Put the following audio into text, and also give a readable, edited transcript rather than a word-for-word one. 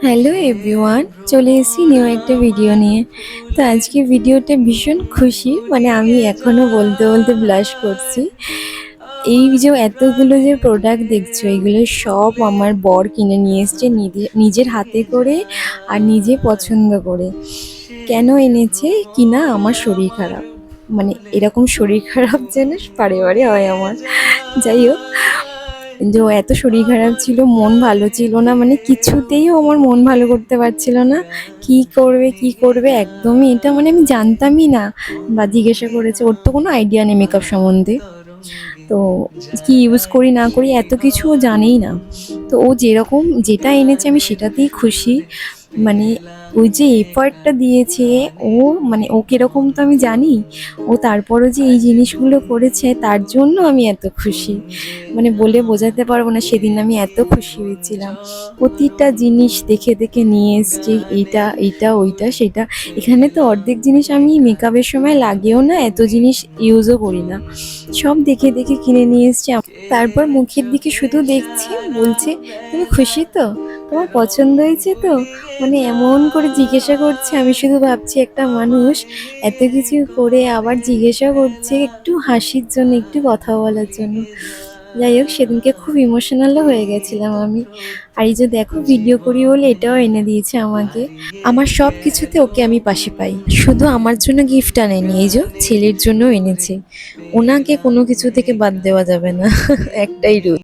Hello everyone, চলে এসেছি new একটা ভিডিও নিয়ে। তো আজকে ভিডিওটা ভীষণ খুশি, মানে আমি এখনো বলতে বলতে ব্লাশ করছি। এই যে এতগুলো যে প্রোডাক্ট দেখছো, এগুলো সব আমার বর কিনে নিয়ে এসছে নিজের হাতে করে আর নিজে পছন্দ করে। কেন এনেছে কিনা, আমার শরীর খারাপ, মানে এরকম শরীর খারাপ যেন বারে বারে হয় আমার। যাই হোক, যে ও এত শরীর খারাপ ছিল, মন ভালো ছিল না, মানে কিছুতেই ও আমার মন ভালো করতে পারছিল না। কি করবে কি করবে একদমই, এটা মানে আমি জানতামই না। বা জিজ্ঞাসা করেছে, ওর তো কোনো আইডিয়া নেই মেকআপ সম্বন্ধে। তো কি ইউজ করি না করি এত কিছু ও জানেই না। তো ও যেরকম যেটা এনেছে আমি সেটাতেই খুশি। মানে ওই যে এফার্টটা দিয়েছে ও, মানে ও কিরকম তো আমি জানি। ও তারপরও যে এই জিনিসগুলো করেছে তার জন্য আমি এত খুশি, মানে বলে বোঝাতে পারবো না সেদিন আমি এত খুশি হয়েছিলাম। প্রতিটা জিনিস দেখে দেখে নিয়ে এসছে, এইটা এইটা ওইটা সেটা। এখানে তো অর্ধেক জিনিস আমি মেকআপের সময় লাগেও না, এত জিনিস ইউজও করি না। সব দেখে দেখে কিনে নিয়ে এসছে। তারপর মুখের দিকে শুধু দেখছে, বলছে তুমি খুশি তো, তোমার পছন্দ হয়েছে তো, মানে এমন করে জিজ্ঞাসা করছে। আমি শুধু ভাবছি একটা মানুষ এত কিছু করে আবার জিজ্ঞাসা করছে একটু হাসির জন্য, একটু কথা বলার জন্য। যাই হোক, সেদিনকে খুব ইমোশনালও হয়ে গেছিলাম আমি। আর এই যে দেখো, ভিডিও করি বলে এটাও এনে দিয়েছে আমাকে। আমার সব কিছুতে ওকে আমি পাশে পাই। শুধু আমার জন্য গিফট আনেনি, এই যে ছেলের জন্য এনেছে। ওনাকে কোনো কিছু থেকে বাদ দেওয়া যাবে না একটাই রুল।